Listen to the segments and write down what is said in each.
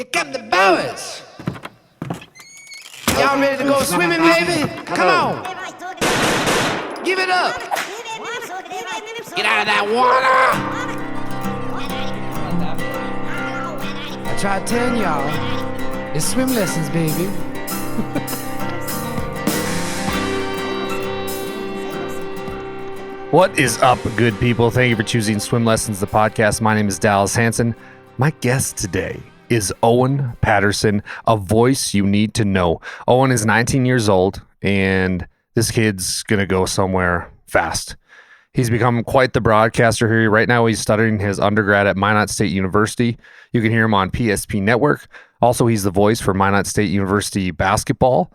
Here come the boys. Y'all ready to go swimming, baby? Come on. Give it up. Get out of that water. I tried telling y'all, it's swim lessons, baby. What is up, good people? Thank you for choosing Swim Lessons, the podcast. My name is Dallas Hanson. My guest today is Owen Patterson, a voice you need to know. Owen is 19 years old, and this kid's going to go somewhere fast. He's become quite the broadcaster here. Right now, he's studying his undergrad at Minot State University. You can hear him on PSP Network. Also, he's the voice for Minot State University basketball,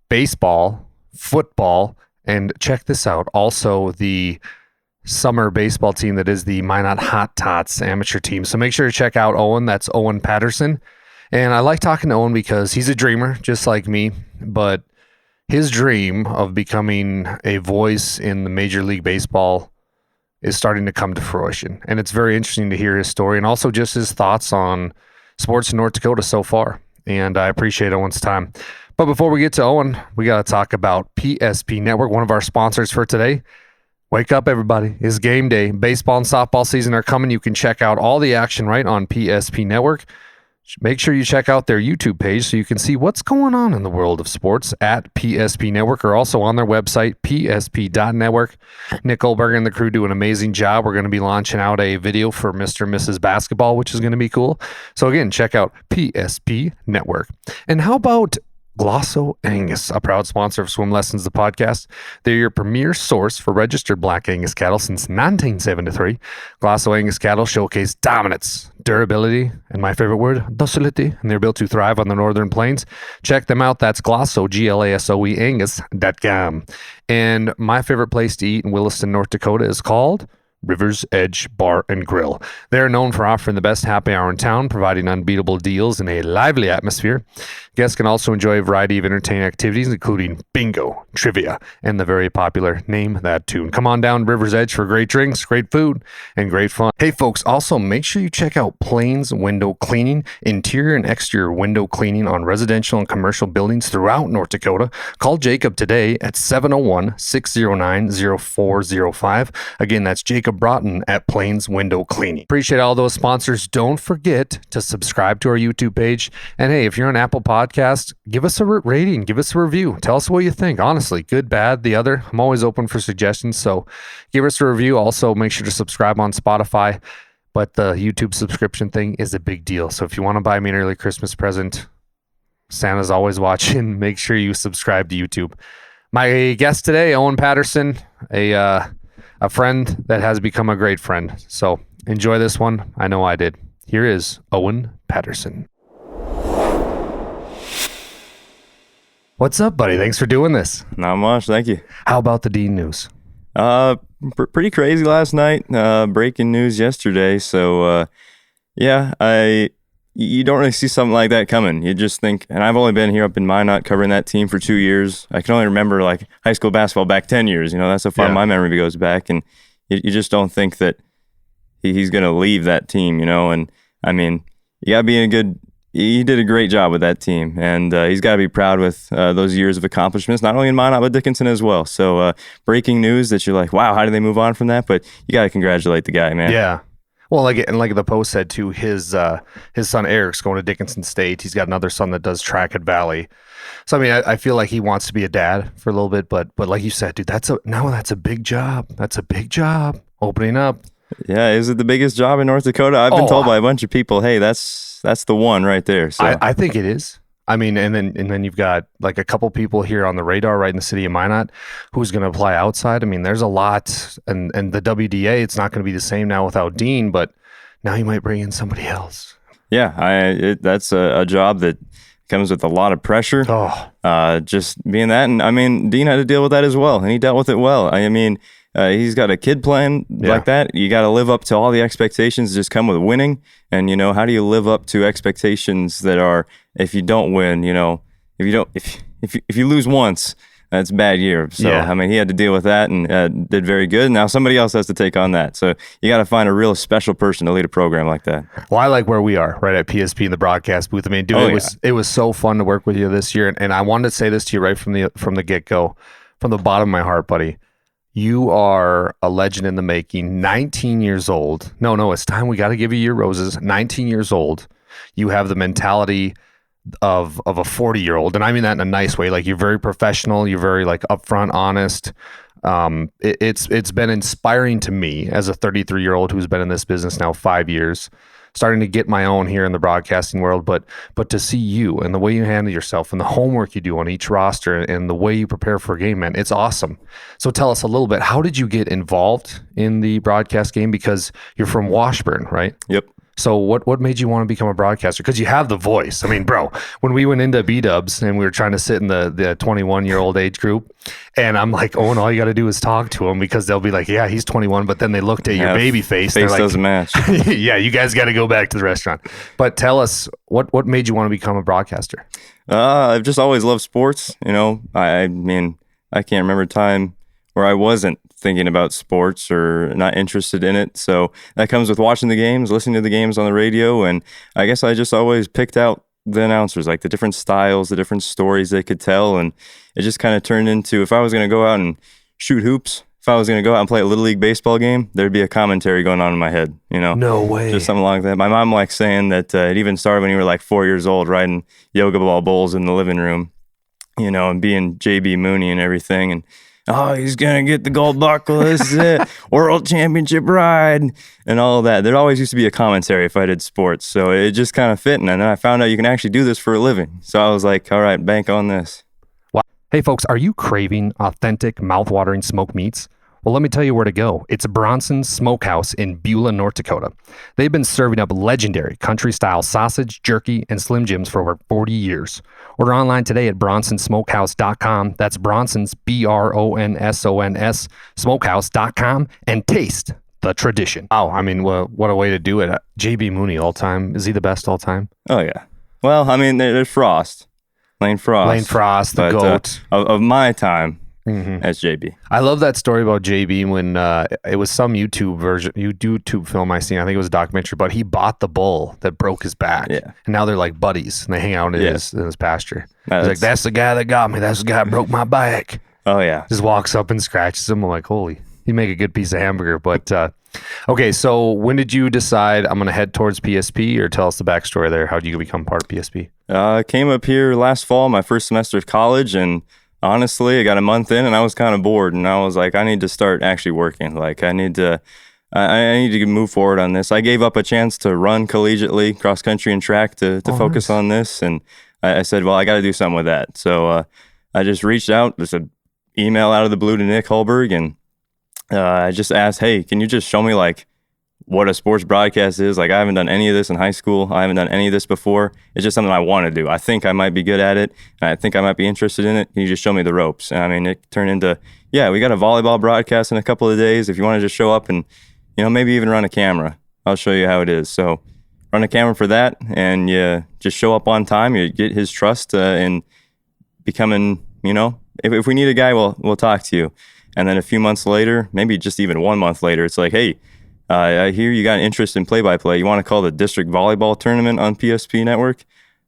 baseball, football, and check this out, also the summer baseball team that is the Minot Hot Tots amateur team. So make sure to check out Owen. That's Owen Patterson. And I like talking to Owen because he's a dreamer, just like me. But his dream of becoming a voice in the Major League Baseball is starting to come to fruition. And it's very interesting to hear his story and also just his thoughts on sports in North Dakota so far. And I appreciate Owen's time. But before we get to Owen, we got to talk about PSP Network, one of our sponsors for today. Wake up, everybody. It's game day. Baseball and softball season are coming. You can check out all the action right on PSP Network. Make sure you check out their YouTube page so you can see what's going on in the world of sports at PSP Network, or also on their website, psp.network. Nick Goldberger and the crew do an amazing job. We're going to be launching out a video for Mr. and Mrs. Basketball, which is going to be cool. So again, check out PSP Network. And how about Glosso Angus, a proud sponsor of Swim Lessons, the podcast. They're your premier source for registered Black Angus cattle since 1973. Glosso Angus cattle showcase dominance, durability, and my favorite word, docility, and they're built to thrive on the northern plains. Check them out. That's Glosso, Glasoe, Angus.com. And my favorite place to eat in Williston, North Dakota is called River's Edge Bar and Grill. They're known for offering the best happy hour in town, providing unbeatable deals and a lively atmosphere. Guests can also enjoy a variety of entertaining activities, including bingo, trivia, and the very popular Name That Tune. Come on down River's Edge for great drinks, great food, and great fun. Hey folks, also make sure you check out Plains Window Cleaning, interior and exterior window cleaning on residential and commercial buildings throughout North Dakota. Call Jacob today at 701-609-0405. Again, that's Jacob Broughton at Plains Window Cleaning. Appreciate all those sponsors. Don't forget to subscribe to our YouTube page. And hey, if you're on Apple Podcast, give us a rating, give us a review. Tell us what you think. Honestly, good, bad, the other. I'm always open for suggestions. So give us a review. Also, make sure to subscribe on Spotify. But the YouTube subscription thing is a big deal. So if you want to buy me an early Christmas present, Santa's always watching. Make sure you subscribe to YouTube. My guest today, Owen Patterson, a friend that has become a great friend. So enjoy this one. I know I did. Here is Owen Patterson. What's up, buddy? Thanks for doing this. Not much, thank you. How about the Dean news? Pretty crazy last night. Breaking news yesterday. So, you don't really see something like that coming. You just think, and I've only been here up in Minot covering that team for 2 years. I can only remember like high school basketball back 10 years. You know, that's how far my memory goes back. And you just don't think that he's going to leave that team, you know. And I mean, you got to be in a good. He did a great job with that team, and he's got to be proud with those years of accomplishments, not only in Minot, but Dickinson as well. So breaking news that you're like, wow, how did they move on from that? But you got to congratulate the guy, man. Yeah. Well, like the post said too, his son Eric's going to Dickinson State. He's got another son that does track at Valley. So I mean, I feel like he wants to be a dad for a little bit, but like you said, dude, that's a big job. That's a big job opening up. Yeah, is it the biggest job in North Dakota? I've been told by a bunch of people, hey, that's the one right there. So I think it is. I mean, and then you've got like a couple people here on the radar right in the city of Minot who's going to apply outside. I mean, there's a lot, and the WDA, it's not going to be the same now without Dean, but now you might bring in somebody else. Yeah, that's a job that comes with a lot of pressure. Just being that, and I mean, Dean had to deal with that as well, and he dealt with it well. I mean, he's got a kid plan like that. You got to live up to all the expectations that just come with winning. And, you know, how do you live up to expectations that are, if you don't win, you know, if you lose once, that's a bad year. So, Yeah. I mean, he had to deal with that and did very good. Now somebody else has to take on that. So you got to find a real special person to lead a program like that. Well, I like where we are right at PSP in the broadcast booth. I mean, dude, it was so fun to work with you this year. And I wanted to say this to you right from the get-go, from the bottom of my heart, buddy. You are a legend in the making. 19 years old. No, it's time. We got to give you your roses. 19 years old. You have the mentality of a 40-year-old, and I mean that in a nice way. Like, you're very professional. You're very like upfront, honest. It's been inspiring to me as a 33-year-old who's been in this business now 5 years, starting to get my own here in the broadcasting world. But to see you and the way you handle yourself and the homework you do on each roster and the way you prepare for a game, man, it's awesome. So tell us a little bit. How did you get involved in the broadcast game? Because you're from Washburn, right? Yep. So what made you want to become a broadcaster? Because you have the voice. I mean, bro, when we went into B-dubs and we were trying to sit in the 21-year-old age group, and I'm like, Owen, all you got to do is talk to him, because they'll be like, yeah, he's 21, but then they looked at your baby face. Face like, doesn't match. yeah, you guys got to go back to the restaurant. But tell us, what made you want to become a broadcaster? I've just always loved sports. I mean, I can't remember a time where I wasn't thinking about sports or not interested in it. So that comes with watching the games, listening to the games on the radio. And I guess I just always picked out the announcers, like the different styles, the different stories they could tell. And it just kind of turned into, if I was going to go out and shoot hoops, if I was going to go out and play a Little League baseball game, there'd be a commentary going on in my head, No way. Just something like that. My mom likes saying that it even started when you were like 4 years old, riding yoga ball bowls in the living room, and being JB Mooney and everything. And oh, he's going to get the gold buckle. This is it. World championship ride and all of that. There always used to be a commentary if I did sports. So it just kind of fit. And then I found out you can actually do this for a living. So I was like, all right, bank on this. Wow. Hey, folks, are you craving authentic, mouth-watering smoked meats? Well, let me tell you where to go. It's Bronson's Smokehouse in Beulah, North Dakota. They've been serving up legendary country-style sausage, jerky, and Slim Jims for over 40 years. Order online today at bronsonsmokehouse.com. That's Bronson's, BRONSONS, smokehouse.com, and taste the tradition. Oh, I mean, well, what a way to do it. JB Mooney all-time. Is he the best all-time? Oh, yeah. Well, I mean, there's Frost. Lane Frost, the GOAT. Of my time. As JB. I love that story about JB when it was some YouTube film I seen. I think it was a documentary, but he bought the bull that broke his back. Yeah. And now they're like buddies and they hang out in his pasture. He's like, that's the guy that got me. That's the guy that broke my back. Oh, yeah. Just walks up and scratches him. I'm like, holy, he'd make a good piece of hamburger. But okay, so when did you decide I'm going to head towards PSP, or tell us the backstory there? How did you become part of PSP? I came up here last fall, my first semester of college, and honestly, I got a month in and I was kind of bored, and I was like, I need to start actually working. Like, I need to move forward on this. I gave up a chance to run collegiately, cross country and track to focus on this. And I said, well, I got to do something with that. So I just reached out, just an email out of the blue to Nick Hulberg, and I just asked, hey, can you just show me like what a sports broadcast is? Like, I haven't done any of this in high school. I haven't done any of this before. It's just something I want to do. I think I might be good at it, and I think I might be interested in it. Can you just show me the ropes? And I mean, it turned into, yeah, we got a volleyball broadcast in a couple of days. If you want to just show up and, maybe even run a camera, I'll show you how it is. So run a camera for that, and you just show up on time. You get his trust and becoming, if we need a guy, we'll talk to you. And then a few months later, maybe just even 1 month later, it's like, hey, I hear you got an interest in play-by-play. You want to call the district volleyball tournament on PSP Network? I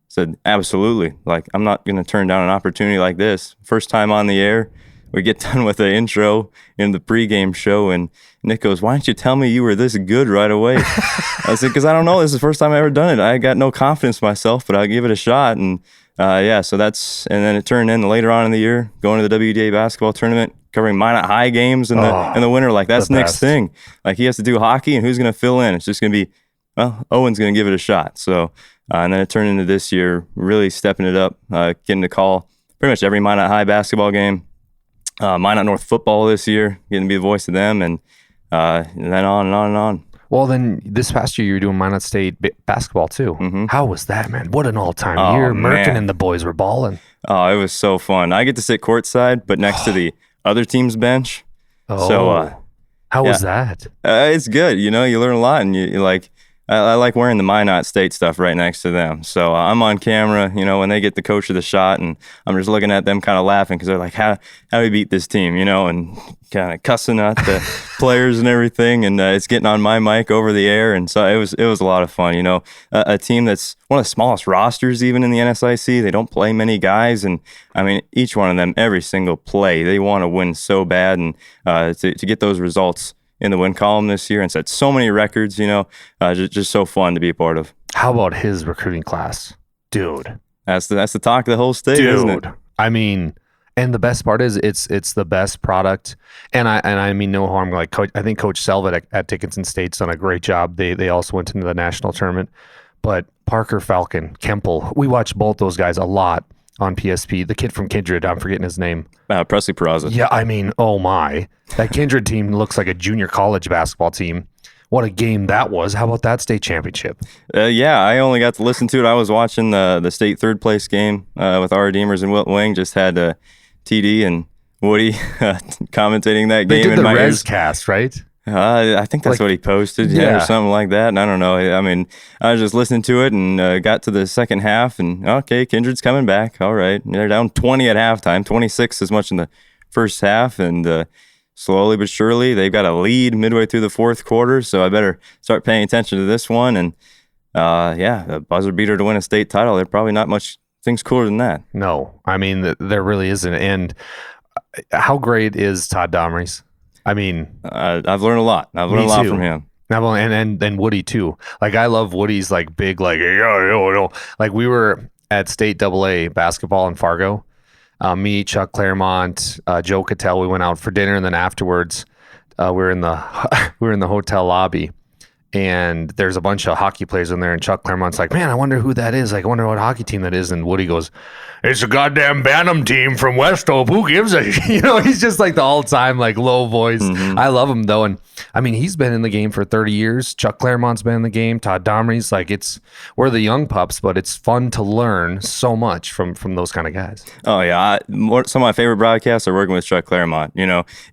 said, absolutely. Like, I'm not going to turn down an opportunity like this. First time on the air, we get done with the intro in the pregame show, and Nick goes, why didn't you tell me you were this good right away? I said, because I don't know. This is the first time I've ever done it. I got no confidence in myself, but I'll give it a shot. And so and then it turned in later on in the year, going to the WDA basketball tournament, covering Minot High games in the winter. Like, that's Nick's thing. Like, he has to do hockey, and who's going to fill in? It's just going to be, well, Owen's going to give it a shot. So, and then it turned into this year, really stepping it up, getting to call pretty much every Minot High basketball game, Minot North football this year, getting to be the voice of them, and then on and on and on. Well, then this past year you were doing Minot State basketball too. Mm-hmm. How was that, man? What an all-time year. Merkin and the boys were balling. Oh, it was so fun. I get to sit courtside, but next to the other team's bench. Oh, so how was that? It's good. You learn a lot, and you like. I like wearing the Minot State stuff right next to them. So I'm on camera, when they get the coach of the shot, and I'm just looking at them kind of laughing because they're like, how do we beat this team, and kind of cussing at the players and everything. And it's getting on my mic over the air. And so it was a lot of fun, a team that's one of the smallest rosters even in the NSIC. They don't play many guys. And I mean, each one of them, every single play, they want to win so bad. And to get those results in the win column this year and set so many records, just so fun to be a part of. How about his recruiting class? Dude. That's the talk of the whole state, isn't it? I mean, and the best part is it's the best product. And I mean no harm. Like I think Coach Selvett at Dickinson State's done a great job. They also went into the national tournament. But Parker Falcon, Kemple, we watched both those guys a lot on PSP. The kid from Kindred, I'm forgetting his name. Presley Peraza. Yeah, I mean, oh my. That Kindred team looks like a junior college basketball team. What a game that was. How about that state championship? Yeah, I only got to listen to it. I was watching the state third place game with our Redeemers and Wilt Wing. Just had TD and Woody commentating that game. They did in the my res ears. Cast, right? I think that's what he posted, or something like that. And I don't know. I mean, I was just listening to it and got to the second half, and okay, Kindred's coming back. All right, they're down 20 at halftime, 26 as much in the first half, and slowly but surely they've got a lead midway through the fourth quarter. So I better start paying attention to this one. And a buzzer beater to win a state title. There's probably not much things cooler than that. No, I mean there really isn't. And how great is Todd Domrey's? I mean, I've learned a lot. I've learned a lot from him. And Woody too. Like I love Woody's like big like yo. Like we were at state AA basketball in Fargo. Me, Chuck Claremont, Joe Cattell. We went out for dinner, and then afterwards, we were in the hotel lobby. And there's a bunch of hockey players in there, and Chuck Claremont's like, man, I wonder who that is. Like, I wonder what hockey team that is. And Woody goes, it's a goddamn Bantam team from West Hope. Who gives a he's just like the all-time like low voice. Mm-hmm. I love him though. And I mean, he's been in the game for 30 years. Chuck Claremont's been in the game. Todd Domrey's like, we're the young pups, but it's fun to learn so much from those kind of guys. Oh yeah. Some of my favorite broadcasts are working with Chuck Claremont.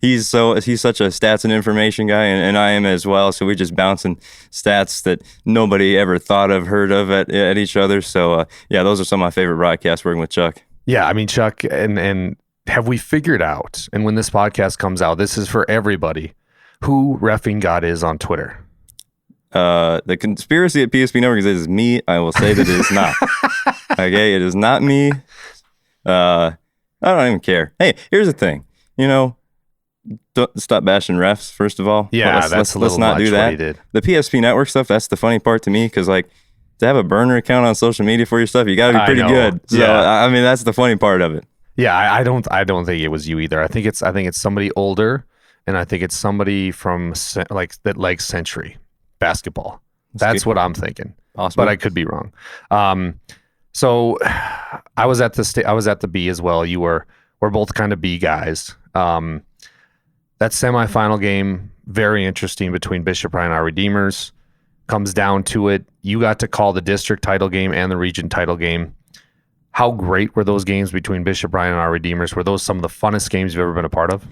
He's such a stats and information guy, and I am as well. So we just bouncing stats that nobody ever heard of at each other. So those are some of my favorite broadcasts working with Chuck. Yeah, I mean Chuck, and have we figured out? And when this podcast comes out, this is for everybody. Who reffing God is on Twitter? The conspiracy at PSP Network is me. I will say that it is not. Okay, it is not me. I don't even care. Hey, here's the thing. Don't stop bashing refs, first of all. Yeah, let's not do that. What he did. The PSP Network stuff, that's the funny part to me, because like to have a burner account on social media for your stuff, you got to be pretty good. So I mean, that's the funny part of it. Yeah, I don't think it was you either. I think it's somebody older, and I think it's somebody from that likes Century basketball. That's what I'm thinking. Awesome. But I could be wrong. So I was at the B as well. We're both kind of B guys. That semifinal game, very interesting between Bishop Ryan and our Redeemers. Comes down to it. You got to call the district title game and the region title game. How great were those games between Bishop Ryan and our Redeemers? Were those some of the funnest games you've ever been a part of?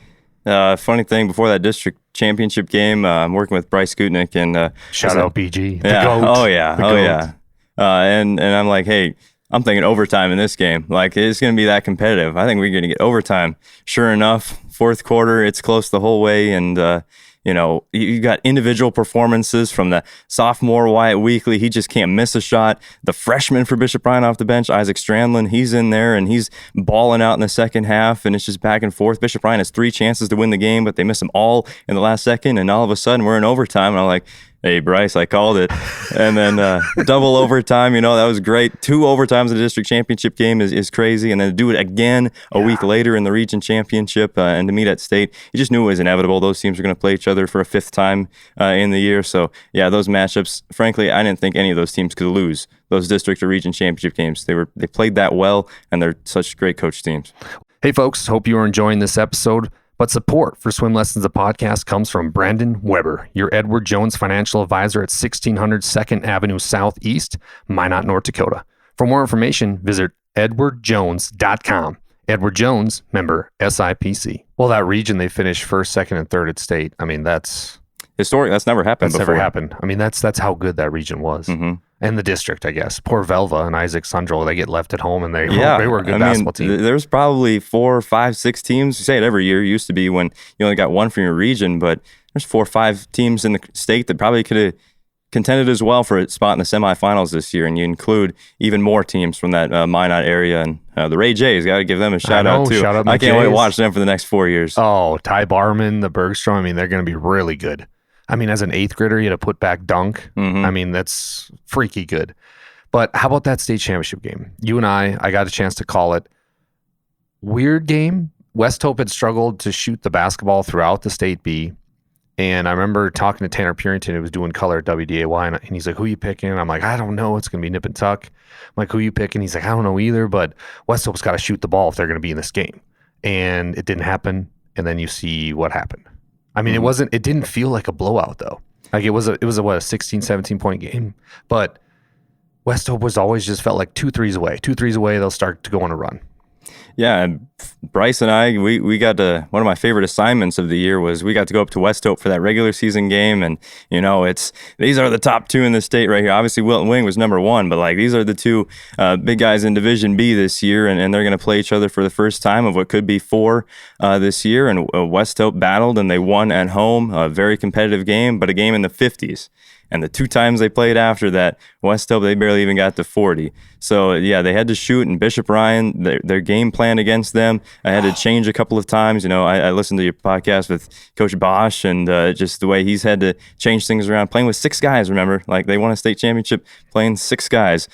Funny thing, before that district championship game, I'm working with Bryce Skutnik and shout out BG. The GOAT. Oh yeah. And I'm like, hey, I'm thinking overtime in this game. Like, it's going to be that competitive. I think we're going to get overtime. Sure enough, fourth quarter, it's close the whole way, and you got individual performances from the sophomore Wyatt Weekly. He just can't miss a shot. The freshman for Bishop Ryan off the bench, Isaac Strandland, he's in there and he's balling out in the second half, and it's just back and forth. Bishop Ryan has 3 chances to win the game, but they miss them all in the last second, and all of a sudden we're in overtime, and I'm like, hey, Bryce, I called it. And then double overtime, that was great. 2 overtimes in the district championship game is crazy. And then to do it again a week later in the region championship and to meet at state, you just knew it was inevitable. Those teams were going to play each other for a 5th time in the year. So, yeah, those matchups, frankly, I didn't think any of those teams could lose those district or region championship games. They played that well, and they're such great coach teams. Hey, folks, hope you are enjoying this episode. But support for Swim Lessons, the podcast, comes from Brandon Weber, your Edward Jones financial advisor at 1600 2nd Avenue Southeast, Minot, North Dakota. For more information, visit edwardjones.com. Edward Jones, member SIPC. Well, that region, they finished 1st, 2nd, and 3rd at state. I mean, that's historic. That's never happened before. Never happened. I mean, that's how good that region was. And the district, I guess. Poor Velva and Isaac Sundrel, they get left at home, and they were a good basketball team. There's probably 4, 5, 6 teams. You say it every year. It used to be when you only got one from your region, but there's 4 or 5 teams in the state that probably could have contended as well for a spot in the semifinals this year, and you include even more teams from that Minot area, and the Ray Jays, got to give them a shout out too. I can't wait to watch them for the next 4 years. Oh, Ty Barman, the Bergstrom, I mean, they're going to be really good. I mean, as an 8th grader, you had a put back dunk. I mean, that's freaky good. But how about that state championship game? You and I got a chance to call it. Weird game. West Hope had struggled to shoot the basketball throughout the state B. And I remember talking to Tanner Purington, who was doing color at WDAY, and he's like, who you picking? And I'm like, I don't know. It's going to be nip and tuck. I'm like, who you picking? He's like, I don't know either, but West Hope's got to shoot the ball if they're going to be in this game. And it didn't happen. And then you see what happened. I mean, it didn't feel like a blowout, though. Like it was a 16, 17 point game. But West Hope was always just felt like 2 threes away. 2 threes away, they'll start to go on a run. Yeah, and Bryce and I, we got to, one of my favorite assignments of the year was we got to go up to West Hope for that regular season game, and these are the top 2 in the state right here. Obviously, Wilton Wing was number 1, but like these are the 2 big guys in Division B this year, and they're going to play each other for the first time of what could be 4 this year. And West Hope battled, and they won at home. A very competitive game, but a game in the 50s. And the 2 times they played after that, West Hope, they barely even got to 40. So, yeah, they had to shoot. And Bishop Ryan, their game plan against them, I had to change a couple of times. I listened to your podcast with Coach Bosch, and just the way he's had to change things around. Playing with 6 guys, remember? Like, they won a state championship playing 6 guys.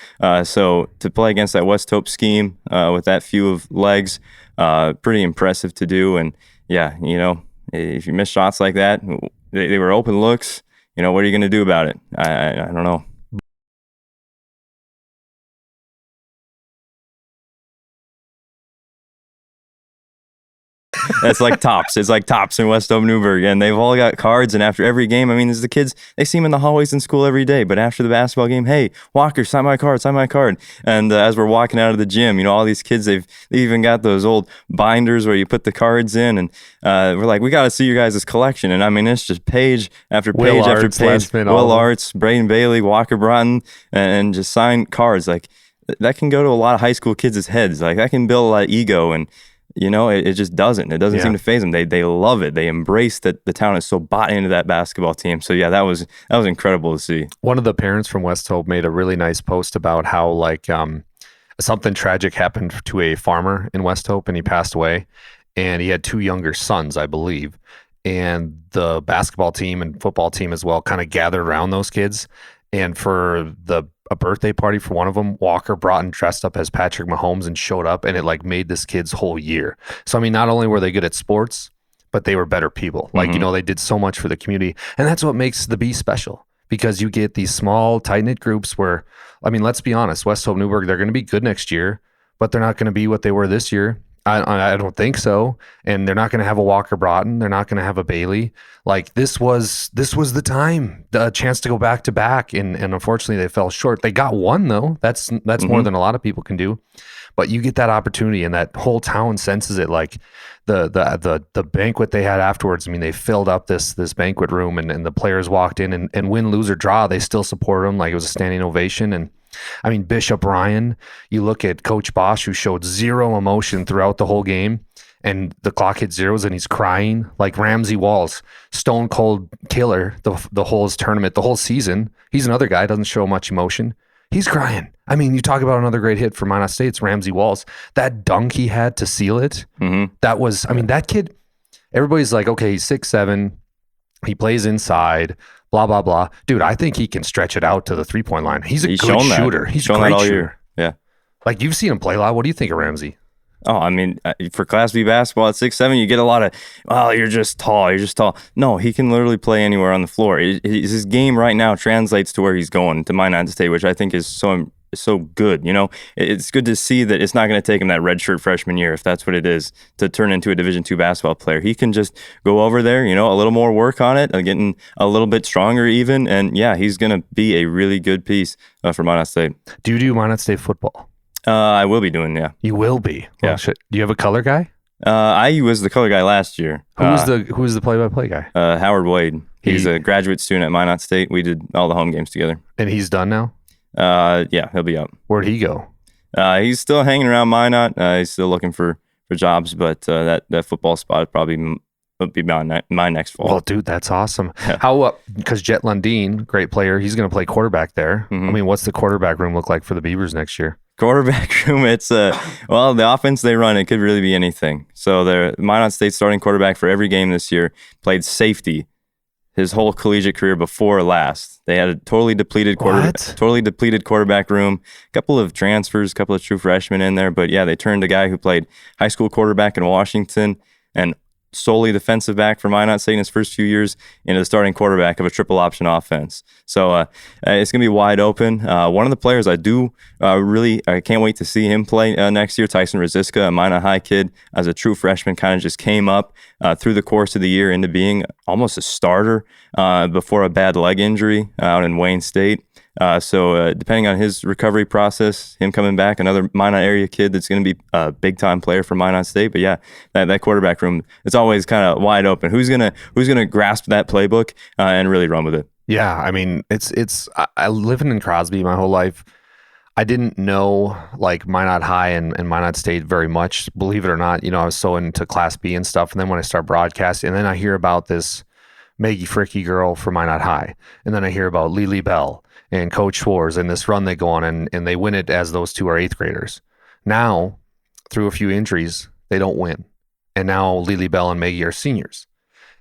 So to play against that West Hope scheme with that few of legs, pretty impressive to do. And, yeah, if you miss shots like that, they were open looks. What are you going to do about it? I don't know. That's like tops. It's like tops in West Hope Newburgh, and they've all got cards. And after every game, I mean, as the kids, they see them in the hallways in school every day. But after the basketball game, hey, Walker, sign my card, sign my card. And as we're walking out of the gym, all these kids, they've even got those old binders where you put the cards in, and we're like, we got to see your guys' collection. And I mean, it's just page after page after page. Will Arts, Braden Bailey, Walker Broughton, and just sign cards. Like that can go to a lot of high school kids' heads. Like that can build a lot of ego, and it just doesn't. It doesn't seem to faze them. They love it. They embrace that the town is so bought into that basketball team. So yeah, that was incredible to see. One of the parents from West Hope made a really nice post about how something tragic happened to a farmer in West Hope, and he passed away, and he had 2 younger sons, I believe. And the basketball team and football team as well kind of gathered around those kids. And for a birthday party for one of them, Walker Broughton dressed up as Patrick Mahomes and showed up, and it made this kid's whole year. So, I mean, not only were they good at sports, but they were better people. They did so much for the community. And that's what makes the B special, because you get these small, tight-knit groups where, I mean, let's be honest, West Hope Newburgh, they're going to be good next year, but they're not going to be what they were this year. I don't think so. And they're not going to have a Walker Broughton. They're not going to have a Bailey. This was the time, the chance to go back to back. And unfortunately they fell short. They got 1 though. That's more than a lot of people can do. But you get that opportunity, and that whole town senses it. Like the banquet they had afterwards. I mean, they filled up this banquet room, and the players walked in, and win, lose or draw, they still support them. Like it was a standing ovation. And I mean, Bishop Ryan, you look at Coach Bosch, who showed 0 emotion throughout the whole game, and the clock hit zeros and he's crying. Like Ramsey Walls, stone cold killer the whole tournament, the whole season. He's another guy, doesn't show much emotion. He's crying. I mean, you talk about another great hit for Minot State's Ramsey Walls. That dunk he had to seal it, that was, I mean, that kid, everybody's like, okay, he's 6'7", he plays inside, blah, blah, blah. Dude, I think he can stretch it out to the 3-point line. He's good shooter. He's a great shooter. Yeah. Like, you've seen him play a lot. What do you think of Ramsey? Oh, I mean, for Class B basketball at 6'7", you get a lot of, you're just tall. No, he can literally play anywhere on the floor. His game right now translates to where he's going, to Minot State, which I think is so good. It's good to see that it's not going to take him that redshirt freshman year, if that's what it is, to turn into a Division II basketball player. He can just go over there, a little more work on it, getting a little bit stronger even, and yeah, he's going to be a really good piece for Minot State. Do you do Minot State football? I will be doing, yeah. You will be? Well, yeah. Do you have a color guy? I was the color guy last year. Who was the play-by-play guy? Howard Wade. He's a graduate student at Minot State. We did all the home games together. And he's done now? Yeah, he'll be out. Where'd he go? He's still hanging around Minot. He's still looking for jobs, but that football spot probably would be my next fall. Well, dude, that's awesome. How because Jet Lundeen, great player, he's going to play quarterback there. I mean, what's the quarterback room look like for the Beavers next year? Quarterback room, it's well, the offense they run, it could really be anything. So the Minot State starting quarterback for every game this year played safety his whole collegiate career before last. They had a totally depleted quarterback room, a couple of transfers, a couple of true freshmen in there, but yeah, they turned a guy who played high school quarterback in Washington and solely defensive back for Minot State in his first few years into the starting quarterback of a triple option offense. So it's going to be wide open. One of the players I can't wait to see him play next year, Tyson Rosiska, a Minot High kid, as a true freshman, kind of just came up through the course of the year into being almost a starter before a bad leg injury out in Wayne State. So depending on his recovery process, him coming back, another Minot area kid that's going to be a big time player for Minot State. But yeah, that quarterback room, it's always kind of wide open. Who's gonna grasp that playbook and really run with it? Yeah, I mean, I living in Crosby my whole life. I didn't know like Minot High and Minot State very much, believe it or not. I was so into Class B and stuff. And then when I start broadcasting, and then I hear about this Maggie Fricky girl from Minot High, and then I hear about Lily Bell and Coach Schwartz and this run they go on, and they win it as those two are eighth graders. Now, through a few injuries, they don't win. And now Lily Bell and Maggie are seniors.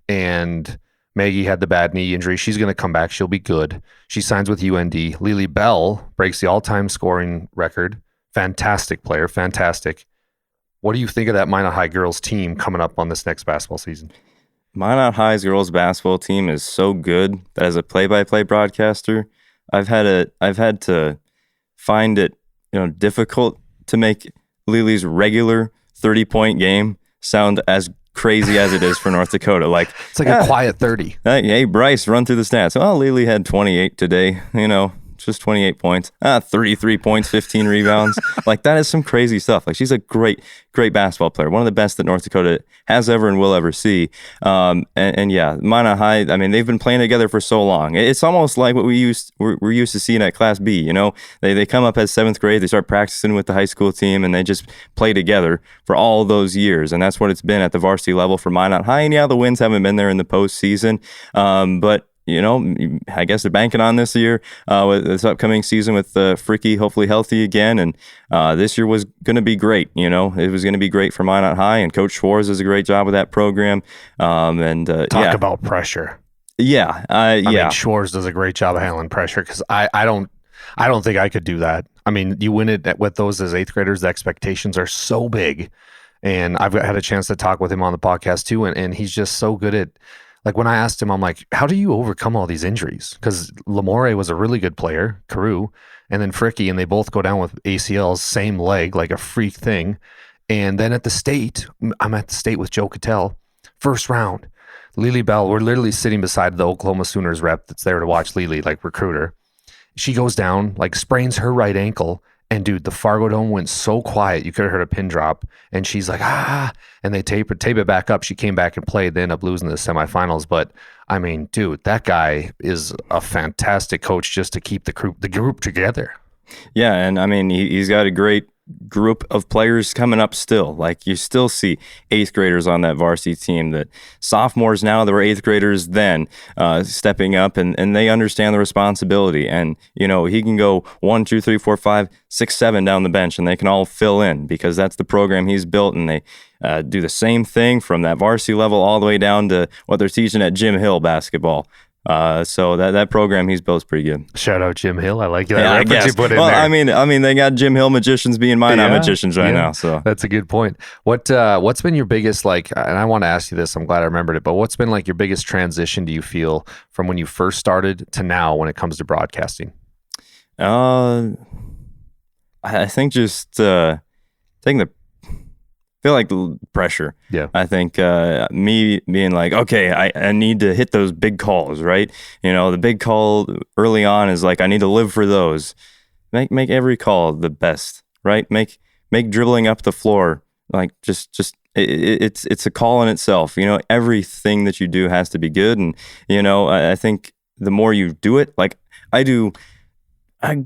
And Maggie had the bad knee injury. She's going to come back. She'll be good. She signs with UND. Lily Bell breaks the all-time scoring record. Fantastic player. Fantastic. What do you think of that Minot High girls team coming up on this next basketball season? Minot High's girls basketball team is so good that as a play-by-play broadcaster, I've had to find it, difficult to make Lily's regular 30-point game sound as crazy as it is for North Dakota. Like it's like a quiet 30. Hey, Bryce, run through the stats. Oh, Lily had 28 today. Just 28 points. 33 points, 15 rebounds. Like that is some crazy stuff. Like she's a great basketball player. One of the best that North Dakota has ever and will ever see. And yeah, Minot High, I mean, they've been playing together for so long. It's almost like what we're used to seeing at Class B. They come up as seventh grade, they start practicing with the high school team, and they just play together for all those years. And that's what it's been at the varsity level for Minot High. And yeah, the wins haven't been there in the postseason. But I guess they're banking on this year with this upcoming season with Fricky hopefully healthy again. And this year was going to be great. It was going to be great for Minot High, and Coach Schwartz does a great job with that program. Talk about pressure. Yeah. I mean, Schwartz does a great job of handling pressure because I don't think I could do that. I mean, you win it with those as eighth graders, the expectations are so big. And I've had a chance to talk with him on the podcast too. And he's just so good at, like when I asked him, I'm like, how do you overcome all these injuries? Because Lamore was a really good player, Carew, and then Fricky, and they both go down with ACLs, same leg, like a freak thing. And then at the state, I'm at the state with Joe Cattell, first round. Lily Bell, we're literally sitting beside the Oklahoma Sooners rep that's there to watch Lily, like recruiter. She goes down, like sprains her right ankle. And dude, the Fargo Dome went so quiet, you could have heard a pin drop. And she's like, and they tape it back up. She came back and played. They ended up losing the semifinals. But I mean, dude, that guy is a fantastic coach just to keep the group together. Yeah, and I mean, he's got a great group of players coming up still. Like you still see eighth graders on that varsity team, that sophomores now that were eighth graders then stepping up, and they understand the responsibility. And he can go 1, 2, 3, 4, 5, 6, 7 down the bench, and they can all fill in because that's the program he's built. And they do the same thing from that varsity level all the way down to what they're teaching at Jim Hill basketball. So that program he's built is pretty good. Shout out Jim Hill. I like that reference you put in there. I mean, they got Jim Hill magicians being Minot magicians right now. So that's a good point. What's been your biggest, and I want to ask you this, I'm glad I remembered it, but what's been like your biggest transition, do you feel, from when you first started to now when it comes to broadcasting? I think just taking the feel like the pressure. Yeah. I think me being like, okay, I need to hit those big calls, right? The big call early on is like, I need to live for those. Make every call the best, right? Make dribbling up the floor like just it's a call in itself. Everything that you do has to be good. And, I think the more you do it, like I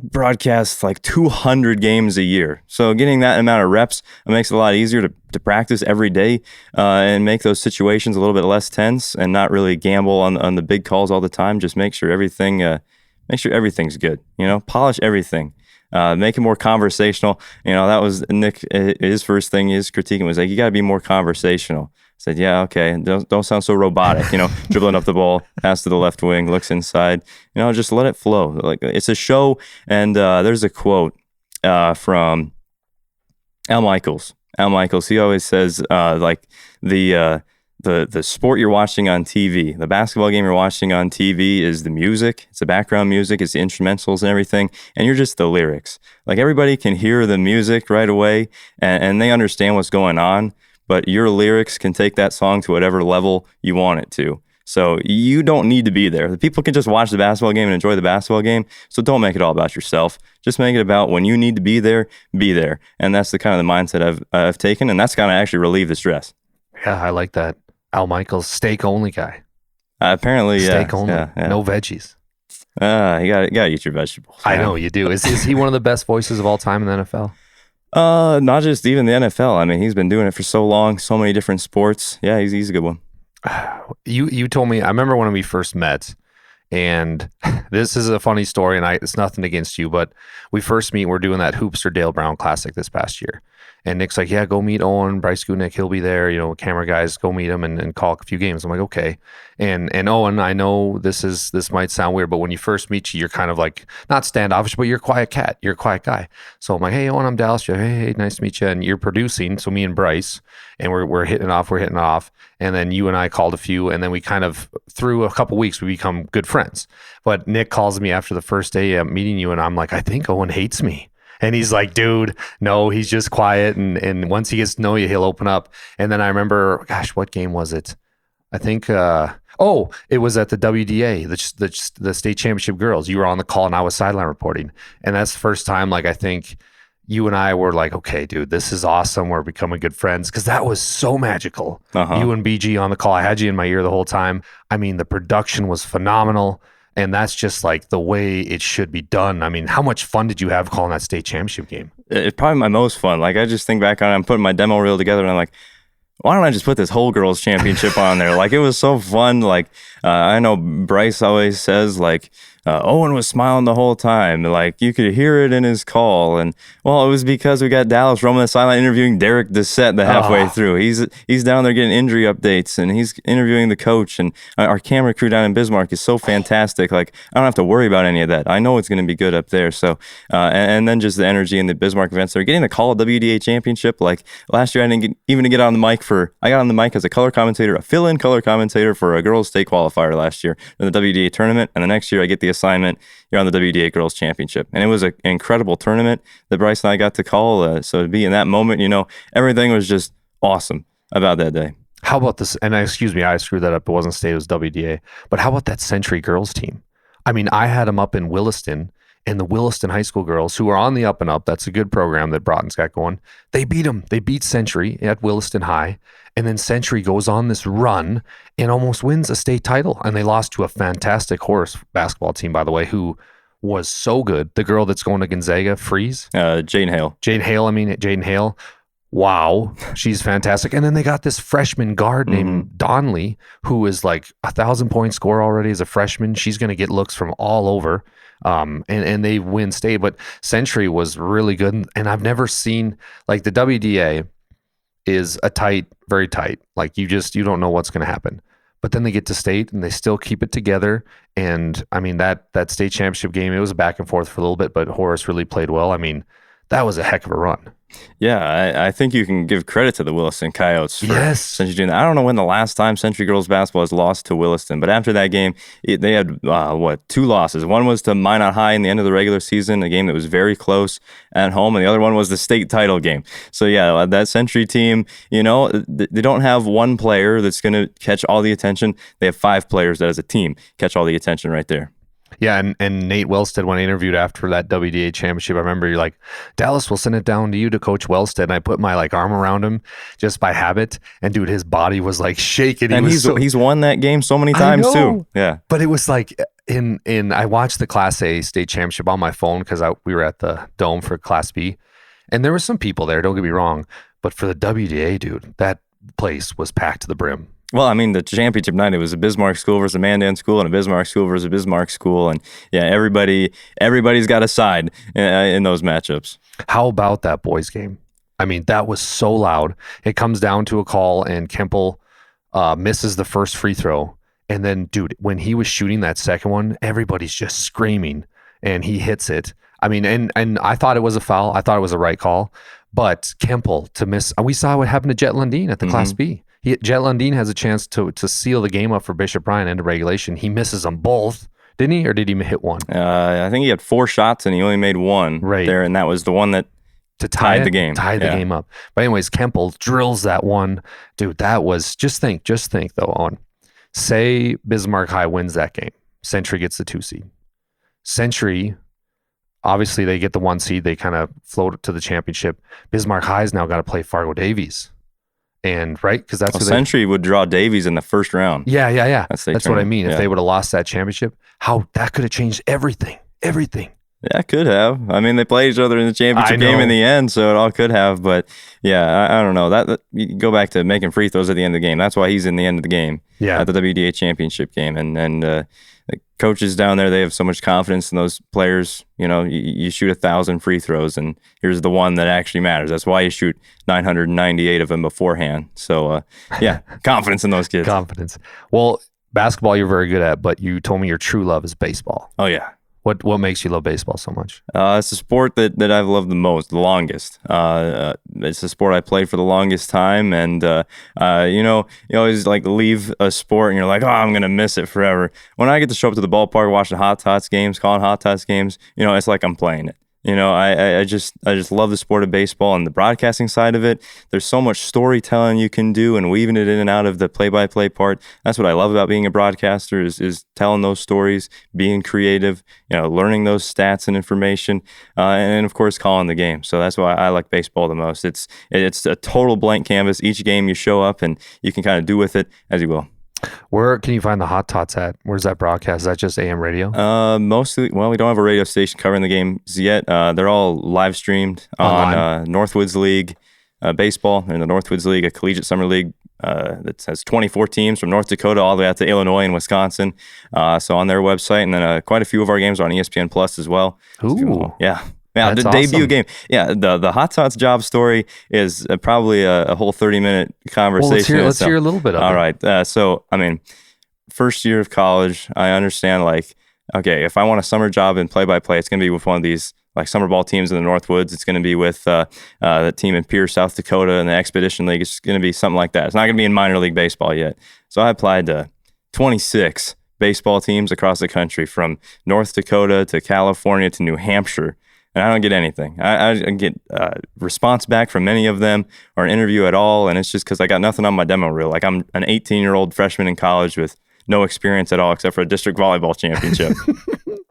broadcast like 200 games a year. So getting that amount of reps, it makes it a lot easier to practice every day and make those situations a little bit less tense and not really gamble on the big calls all the time. Just make sure everything's good, polish everything. Make it more conversational. That was Nick, his first thing, his critiquing was like, you got to be more conversational. I said, yeah, okay. Don't sound so robotic, dribbling up the ball, pass to the left wing, looks inside, just let it flow. Like it's a show. And there's a quote from Al Michaels. He always says, like the sport you're watching on TV, the basketball game you're watching on TV is the music. It's the background music. It's the instrumentals and everything. And you're just the lyrics. Like everybody can hear the music right away and they understand what's going on. But your lyrics can take that song to whatever level you want it to. So you don't need to be there. The people can just watch the basketball game and enjoy the basketball game. So don't make it all about yourself. Just make it about when you need to be there, be there. And that's the kind of the mindset I've taken. And that's kind of actually relieve the stress. Yeah, I like that. Al Michaels, steak only guy. Apparently, yeah. Steak only, no veggies. You gotta eat your vegetables. I know you do. Is he one of the best voices of all time in the NFL? Not just even the NFL. I mean, he's been doing it for so long, so many different sports. Yeah, he's a good one. You told me, I remember when we first met, and this is a funny story, and it's nothing against you, but we first meet, we're doing that Hoopster Dale Brown Classic this past year. And Nick's like, yeah, go meet Owen, Bryce Gutnick, he'll be there, camera guys, go meet him and call a few games. I'm like, okay. And Owen, I know this might sound weird, but when you first meet you, you're kind of like, not standoffish, but you're a quiet cat. You're a quiet guy. So I'm like, hey, Owen, I'm Dallas. You're, hey, nice to meet you. And you're producing, so me and Bryce, and we're hitting it off. And then you and I called a few, and then we kind of, through a couple weeks, we become good friends. But Nick calls me after the first day of meeting you, and I'm like, I think Owen hates me. And he's like, dude, no, he's just quiet. And once he gets to know you, he'll open up. And then I remember, gosh, what game was it? I think, it was at the WDA, the state championship girls. You were on the call and I was sideline reporting. And that's the first time, like, I think you and I were like, okay, dude, this is awesome. We're becoming good friends. Cause that was so magical. You and BG on the call. I had you in my ear the whole time. I mean, the production was phenomenal. And that's just like the way it should be done. I mean, how much fun did you have calling that state championship game? It's probably my most fun. Like, I just think back on it, I'm putting my demo reel together and I'm like, why don't I just put this whole girls championship on there? Like, it was so fun. Like, I know Bryce always says, like, Owen was smiling the whole time. Like, you could hear it in his call. And, well, it was because we got Dallas roaming the sideline interviewing Derek Dissett the halfway through. He's down there getting injury updates, and he's interviewing the coach. And our camera crew down in Bismarck is so fantastic. Like, I don't have to worry about any of that. I know it's going to be good up there. So, and then just the energy in the Bismarck events. They're getting the call WDA championship. Like, last year, I didn't even get on the mic I got on the mic as a color commentator, a fill-in color commentator for a girls' state qualifier last year in the WDA tournament. And the next year, I get the assignment, you're on the WDA Girls Championship. And it was an incredible tournament that Bryce and I got to call. So to be in that moment, everything was just awesome about that day. How about this? And excuse me, I screwed that up. It wasn't state, it was WDA. But how about that Century girls team? I mean, I had them up in Williston, and the Williston high school girls, who are on the up and up, that's a good program that Broughton's got going. They beat them. They beat Century at Williston High. And then Century goes on this run and almost wins a state title. And they lost to a fantastic Horace basketball team, by the way, who was so good. The girl that's going to Gonzaga, Freeze. Jaden Hale. Wow, she's fantastic. And then they got this freshman guard named Donley, who is like 1,000-point scorer already as a freshman. She's going to get looks from all over. And they win state. But Century was really good. And I've never seen, like, the WDA is very tight. Like, you don't know what's going to happen. But then they get to state and they still keep it together. And I mean, that state championship game, it was back and forth for a little bit, but Horace really played well. I mean, that was a heck of a run. Yeah, I think you can give credit to the Williston Coyotes for Century doing that. I don't know when the last time Century girls basketball has lost to Williston, but after that game, they had, 2 losses. One was to Minot High in the end of the regular season, a game that was very close at home, and the other one was the state title game. So yeah, that Century team, they don't have one player that's going to catch all the attention. They have 5 players that as a team catch all the attention right there. Yeah, and Nate Wellstead, when I interviewed after that WDA championship, I remember you're like, Dallas, will send it down to you to coach Wellstead. And I put my like arm around him just by habit. And dude, his body was like shaking. And he's won that game so many times too. Yeah. But it was like I watched the Class A state championship on my phone because we were at the Dome for Class B. And there were some people there, don't get me wrong. But for the WDA, dude, that place was packed to the brim. Well, I mean, the championship night, it was a Bismarck school versus a Mandan school and a Bismarck school versus a Bismarck school. And yeah, everybody's got a side in those matchups. How about that boys game? I mean, that was so loud. It comes down to a call and Kemple misses the first free throw. And then, dude, when he was shooting that second one, everybody's just screaming and he hits it. I mean, and I thought it was a foul. I thought it was a right call. But Kemple to miss, we saw what happened to Jet Lundeen at the Class B. Jet Lundeen has a chance to seal the game up for Bishop Ryan end of regulation. He misses them both, didn't he? Or did he hit one? I think he had 4 shots and he only made one there, and that was the one that tied the game. Tied the game up. But anyways, Kemple drills that one. Dude, that was, just think though, Owen. Say Bismarck High wins that game. Century gets the 2 seed. Century, obviously they get the 1 seed. They kind of float to the championship. Bismarck High's now got to play Fargo Davies. And right, because that's Century would draw Davies in the first round. Yeah. That's what I mean. If they would have lost that championship, how that could have changed everything. Yeah, it could have. I mean, they played each other in the championship game in the end, so it all could have. But yeah, I don't know. That you go back to making free throws at the end of the game. That's why he's in the end of the game. Yeah, at the WDA championship game, and the coaches down there, they have so much confidence in those players. You know, you shoot 1,000 free throws, and here's the one that actually matters. That's why you shoot 998 of them beforehand. So yeah, confidence in those kids. Confidence. Well, basketball you're very good at, but you told me your true love is baseball. Oh yeah. What makes you love baseball so much? It's a sport that I've loved the longest. It's a sport I played for the longest time, and you always like leave a sport and you're like, oh, I'm gonna miss it forever. When I get to show up to the ballpark, watching Hot Tots games, calling Hot Tots games, it's like I'm playing it. I just love the sport of baseball and the broadcasting side of it. There's so much storytelling you can do and weaving it in and out of the play-by-play part. That's what I love about being a broadcaster is telling those stories, being creative, learning those stats and information, and of course calling the game. So that's why I like baseball the most. It's a total blank canvas. Each game you show up and you can kind of do with it as you will. Where can you find the Hot Tots at? Where's that broadcast? Is that just AM radio? Mostly, well, we don't have a radio station covering the games yet. They're all live streamed on Northwoods League baseball. In the Northwoods League, a collegiate summer league that has 24 teams from North Dakota all the way out to Illinois and Wisconsin. So on their website, and then quite a few of our games are on ESPN Plus as well. Ooh. Yeah. Yeah, that's the awesome. debut game. Yeah, the Hot Tots job story is probably a whole 30-minute conversation. Well, let's hear a little bit of it. All right. So, I mean, first year of college, I understand, like, okay, if I want a summer job in play-by-play, it's going to be with one of these, like, summer ball teams in the Northwoods. It's going to be with the team in Pierce, South Dakota, and the Expedition League. It's going to be something like that. It's not going to be in minor league baseball yet. So I applied to 26 baseball teams across the country, from North Dakota to California to New Hampshire. And I don't get anything. I get response back from many of them or an interview at all. And it's just because I got nothing on my demo reel. Like, I'm an 18-year-old freshman in college with no experience at all except for a district volleyball championship.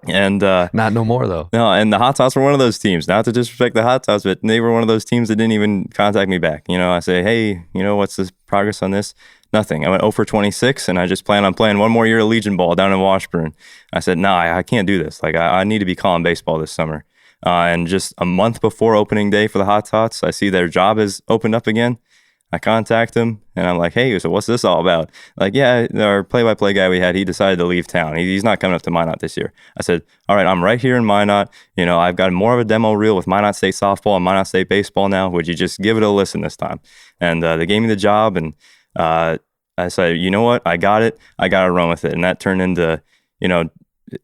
And not no more, though. No, and the Hot Tots were one of those teams. Not to disrespect the Hot Tots, but they were one of those teams that didn't even contact me back. I say, hey, what's the progress on this? Nothing. I went 0 for 26, and I just plan on playing one more year of Legion ball down in Washburn. I said, I can't do this. Like, I need to be calling baseball this summer. And just a month before opening day for the Hot Tots, I see their job has opened up again. I contact them, and I'm like, hey, so what's this all about? Like, yeah, our play-by-play guy we had, he decided to leave town. He's not coming up to Minot this year. I said, all right, I'm right here in Minot. I've got more of a demo reel with Minot State softball and Minot State baseball now. Would you just give it a listen this time? And they gave me the job, and I said, you know what? I got it. I got to run with it. And that turned into,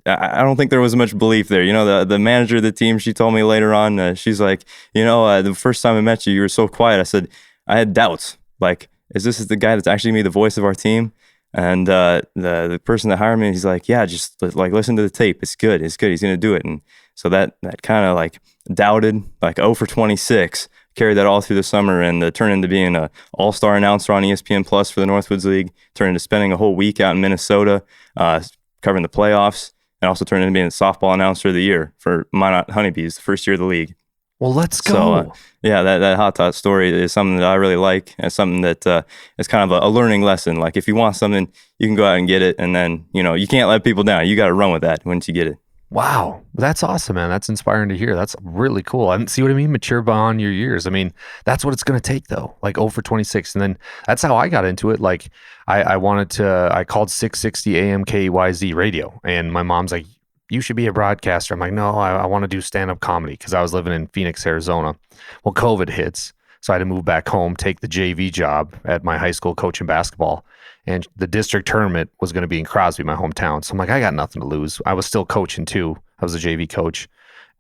I don't think there was much belief there. The manager of the team, she told me later on, she's like, the first time I met you, you were so quiet. I said, I had doubts. Like, is this the guy that's actually going to be the voice of our team? And the person that hired me, he's like, yeah, just like listen to the tape. It's good. He's going to do it. And so that kind of like doubted, like 0 for 26, carried that all through the summer, and turned into being an all-star announcer on ESPN Plus for the Northwoods League, turned into spending a whole week out in Minnesota, covering the playoffs. and also turned into being the softball announcer of the year for Minot Honeybees, the first year of the league. Well, let's go. So, yeah, that hot tot story is something that I really like. It's something that is kind of a learning lesson. Like, if you want something, you can go out and get it, and then, you can't let people down. You got to run with that once you get it. Wow. That's awesome, man. That's inspiring to hear. That's really cool. And see what I mean? Mature beyond your years. I mean, that's what it's going to take though. Like 0 for 26. And then that's how I got into it. Like I called 660 AM KYZ radio, and my mom's like, you should be a broadcaster. I'm like, no, I want to do stand-up comedy, because I was living in Phoenix, Arizona. Well, COVID hits. So I had to move back home, take the JV job at my high school coaching basketball. And the district tournament was going to be in Crosby, my hometown. So I'm like, I got nothing to lose. I was still coaching too. I was a JV coach.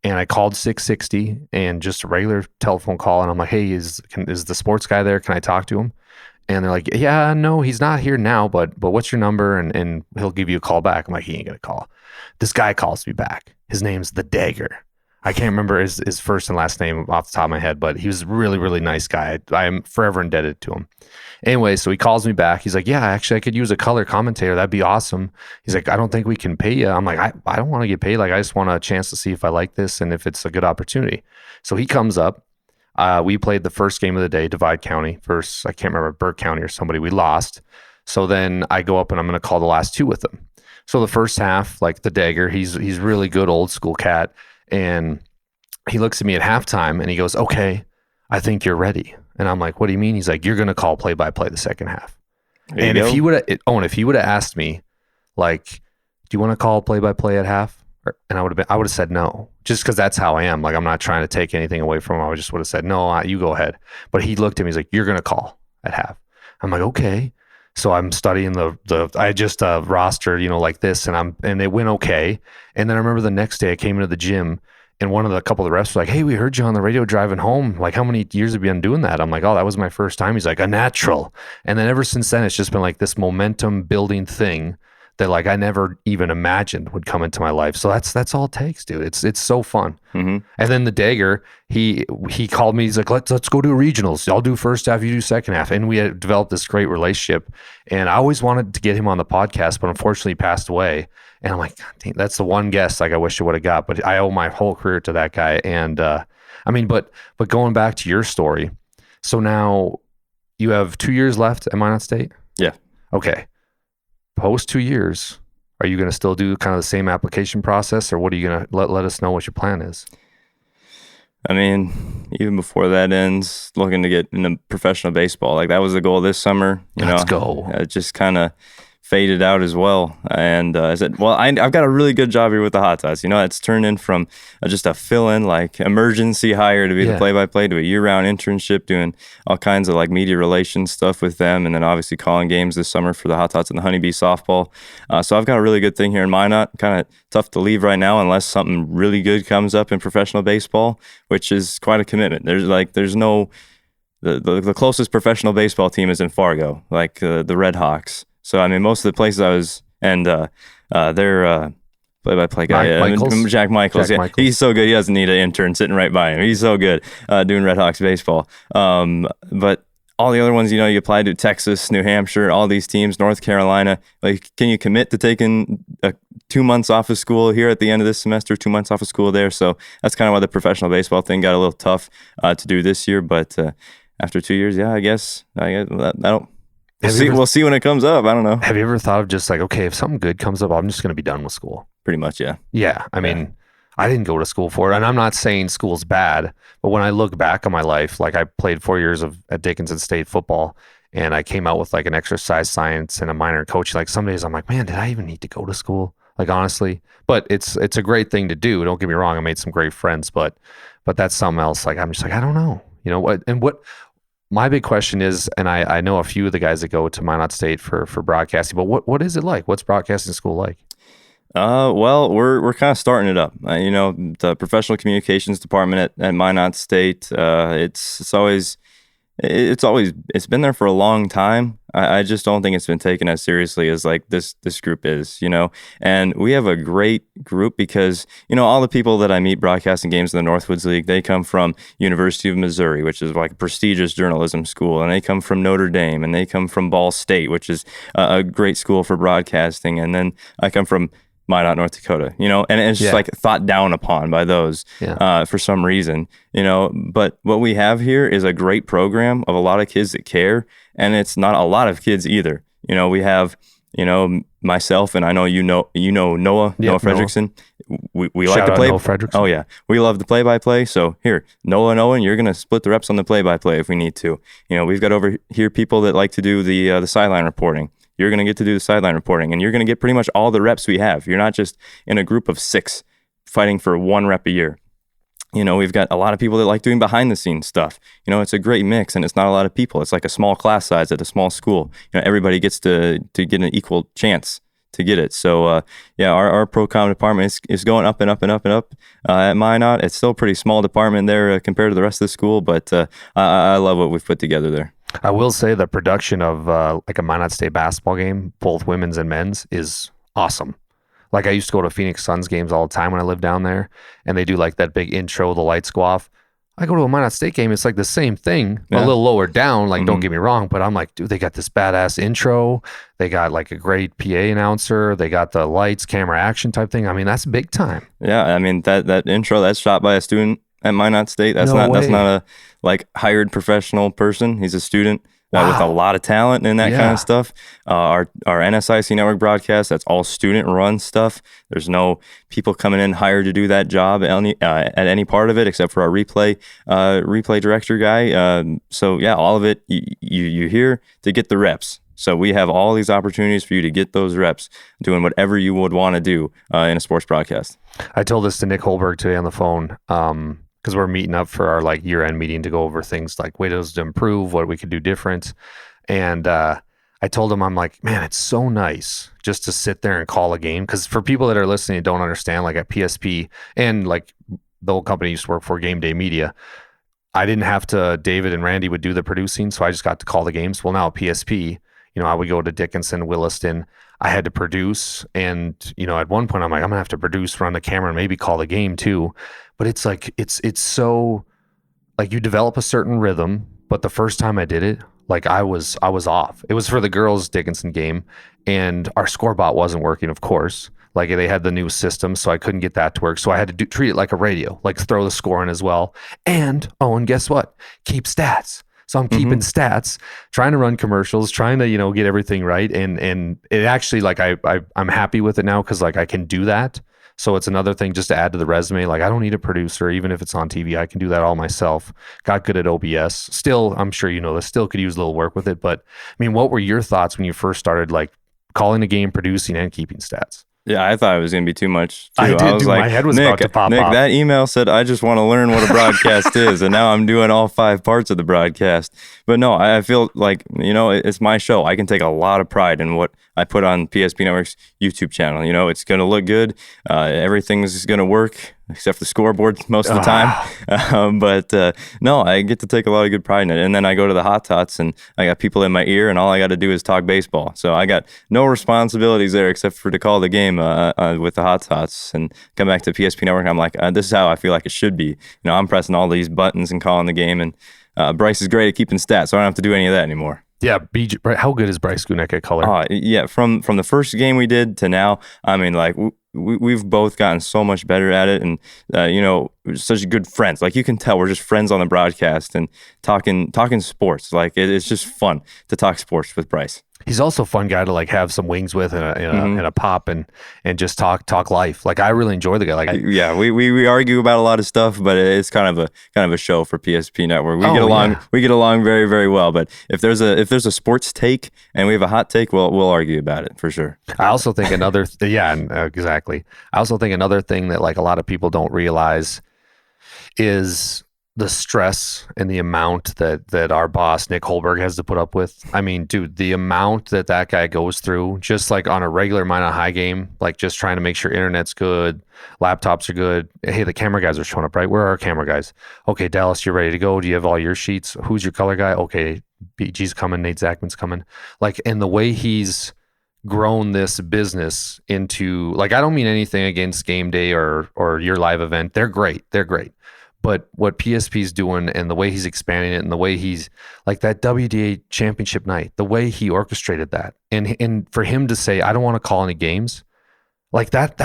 And I called 660 and just a regular telephone call. And I'm like, hey, is the sports guy there? Can I talk to him? And they're like, yeah, no, he's not here now, but what's your number? And he'll give you a call back. I'm like, he ain't going to call. This guy calls me back. His name's The Dagger. I can't remember his first and last name off the top of my head, but he was a really, really nice guy. I am forever indebted to him. Anyway, so he calls me back. He's like, yeah, actually, I could use a color commentator. That'd be awesome. He's like, I don't think we can pay you. I'm like, I don't want to get paid. Like, I just want a chance to see if I like this and if it's a good opportunity. So he comes up. We played the first game of the day, Divide County versus, I can't remember, Burke County or somebody. We lost. So then I go up and I'm going to call the last two with him. So the first half, like The Dagger, he's really good, old school cat. And he looks at me at halftime and he goes, okay, I think you're ready. And I'm like, what do you mean? He's like, you're going to call play-by-play the second half. And if he would have asked me, like, do you want to call play-by-play at half? And I would have said no, just because that's how I am. Like, I'm not trying to take anything away from him. I just would have said, no, you go ahead. But he looked at me, he's like, you're going to call at half. I'm like, okay. So I'm studying I just rostered, like this, and it went okay. And then I remember the next day I came into the gym, and a couple of the refs was like, hey, we heard you on the radio driving home. Like, how many years have you been doing that? I'm like, oh, that was my first time. He's like, a natural. And then ever since then, it's just been like this momentum building thing that, like, I never even imagined would come into my life. So that's all it takes, dude. It's so fun. Mm-hmm. And then The Dagger, he called me. He's like, let's go do regionals. I'll do first half, you do second half. And we had developed this great relationship. And I always wanted to get him on the podcast, but unfortunately he passed away. And I'm like, God, dang, that's the one guest like I wish I would have got. But I owe my whole career to that guy. And but going back to your story, so now you have 2 years left at Minot State? Yeah. Okay. Post 2 years, are you going to still do kind of the same application process, or what are you going to let us know what your plan is? I mean, even before that ends, looking to get into professional baseball. Like, that was the goal this summer. Let's go. It just kind of faded out as well. And I said, well, I've got a really good job here with the Hot Tots. It's turned in from just a fill-in, like, emergency hire to be the play-by-play to a year-round internship, doing all kinds of, like, media relations stuff with them, and then obviously calling games this summer for the Hot Tots and the Honeybee softball. So I've got a really good thing here in Minot. Kind of tough to leave right now unless something really good comes up in professional baseball, which is quite a commitment. There's no... The closest professional baseball team is in Fargo, like the Red Hawks. So, I mean, most of the places I was, and their play-by-play guy, Jack Michaels. He's so good. He doesn't need an intern sitting right by him. He's so good doing Red Hawks baseball. But all the other ones, you apply to Texas, New Hampshire, all these teams, North Carolina. Like, can you commit to taking 2 months off of school here at the end of this semester, 2 months off of school there? So that's kind of why the professional baseball thing got a little tough to do this year. But after 2 years, I guess that'll... We'll see when it comes up. I don't know. Have you ever thought of just like, okay, if something good comes up, I'm just going to be done with school? Pretty much, yeah. Yeah. I mean, I didn't go to school for it. And I'm not saying school's bad, but when I look back on my life, like, I played 4 years at Dickinson State football, and I came out with like an exercise science and a minor in coaching. Like, some days I'm like, man, did I even need to go to school? Like, honestly. But it's a great thing to do. Don't get me wrong. I made some great friends, but that's something else. Like, I'm just like, I don't know. What my big question is, and I know a few of the guys that go to Minot State for broadcasting, but what is it like? What's broadcasting school like? Well, we're kind of starting it up. The professional communications department at Minot State, it's been there for a long time. I just don't think it's been taken as seriously as like this group is, and we have a great group because, all the people that I meet broadcasting games in the Northwoods League, they come from University of Missouri, which is like a prestigious journalism school, and they come from Notre Dame, and they come from Ball State, which is a great school for broadcasting. And then I come from Minot, North Dakota, and it's just like thought down upon by those for some reason, but what we have here is a great program of a lot of kids that care, and it's not a lot of kids either. We have, myself, and I know Noah Fredrickson. We like to play. Noah Fredrickson. Oh yeah, we love the play-by-play. So here, Noah and Owen, you're gonna split the reps on the play-by-play if we need to. We've got over here people that like to do the sideline reporting. You're gonna get to do the sideline reporting, and you're gonna get pretty much all the reps we have. You're not just in a group of 6 fighting for 1 rep a year. We've got a lot of people that like doing behind the scenes stuff. It's a great mix, and it's not a lot of people. It's like a small class size at a small school. Everybody gets to get an equal chance to get it. So our pro-com department is going up and up and up and up. At Minot, it's still a pretty small department there compared to the rest of the school, but I love what we've put together there. I will say the production of like a Minot State basketball game, both women's and men's, is awesome. Like I used to go to Phoenix Suns games all the time when I lived down there, and they do like that big intro, the lights go off. I go to a Minot State game, it's like the same thing, a little lower down, like don't get me wrong, but I'm like, dude, they got this badass intro, they got like a great PA announcer, they got the lights, camera, action type thing. I mean, that's big time. Yeah, I mean, that intro, that's shot by a student at Minot State. That's not a like hired professional person. He's a student. With a lot of talent and that kind of stuff. Our NSIC network broadcast, that's all student-run stuff. There's no people coming in hired to do that job at any part of it except for our replay director guy. So all of it you hear to get the reps. So we have all these opportunities for you to get those reps doing whatever you would want to do in a sports broadcast. I told this to Nick Holberg today on the phone. Because we're meeting up for our like year-end meeting to go over things like ways to improve, what we could do different. And I told him, I'm like, man, it's so nice just to sit there and call a game. Because for people that are listening and don't understand, like at PSP and like the old company I used to work for, Game Day Media, I didn't have to, David and Randy would do the producing, so I just got to call the games. Well, now at PSP, I would go to Dickinson, Williston. I had to produce, and at one point I'm like, I'm gonna have to produce, run the camera, and maybe call the game too. But it's like it's so like you develop a certain rhythm. But the first time I did it, like I was off. It was for the girls' Dickinson game, and our scorebot wasn't working, of course. Like they had the new system, so I couldn't get that to work. So I had to treat it like a radio, like throw the score in as well. And guess what? Keep stats. So I'm keeping stats, trying to run commercials, trying to, get everything right. And it actually, like, I'm happy with it now because, like, I can do that. So it's another thing just to add to the resume. Like, I don't need a producer. Even if it's on TV, I can do that all myself. Got good at OBS. Still, I'm sure you know this, still could use a little work with it. But, I mean, what were your thoughts when you first started, like, calling a game, producing, and keeping stats? Yeah, I thought it was going to be too much, too. I was like, my head was about to pop Nick, off. that email said, I just want to learn what a broadcast is, and now I'm doing all 5 parts of the broadcast. But no, I feel like, it's my show. I can take a lot of pride in what I put on PSP Network's YouTube channel. It's going to look good. Everything's going to work, except the scoreboard most of the time. But no, I get to take a lot of good pride in it. And then I go to the Hot Tots, and I got people in my ear, and all I got to do is talk baseball. So I got no responsibilities there except for to call the game with the Hot Tots and come back to PSP Network. And I'm like, this is how I feel like it should be. I'm pressing all these buttons and calling the game. And Bryce is great at keeping stats, so I don't have to do any of that anymore. Yeah, how good is Bryce Gunek at color? Yeah, from the first game we did to now, I mean, like, we've both gotten so much better at it, and such good friends. Like, you can tell we're just friends on the broadcast and talking sports. Like, it's just fun to talk sports with Bryce. He's also a fun guy to like have some wings with and a pop and just talk life. Like, I really enjoy the guy. Like, we argue about a lot of stuff, but it's kind of a show for PSP Network. We get along very, very well. But if there's a sports take and we have a hot take, we'll argue about it for sure. I also think exactly. I also think another thing that like a lot of people don't realize is the stress and the amount that our boss, Nick Holberg, has to put up with. I mean, dude, the amount that guy goes through, just like on a regular Minot High game, like just trying to make sure internet's good, laptops are good. Hey, the camera guys are showing up, right? Where are our camera guys? Okay, Dallas, you're ready to go. Do you have all your sheets? Who's your color guy? Okay, BG's coming, Nate Zachman's coming. Like, and the way he's grown this business into, like, I don't mean anything against Game Day or your live event. They're great. But what PSP's doing and the way he's expanding it and the way he's like that WDA championship night, the way he orchestrated that, and for him to say, I don't want to call any games, Like that,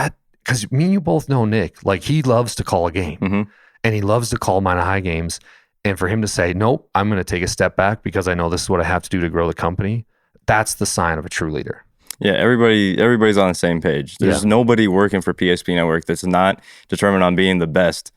because me and you both know Nick, like he loves to call a game and he loves to call Mile High games. And for him to say, nope, I'm going to take a step back because I know this is what I have to do to grow the company. That's the sign of a true leader. Yeah, everybody's on the same page. There's nobody working for PSP Network that's not determined on being the best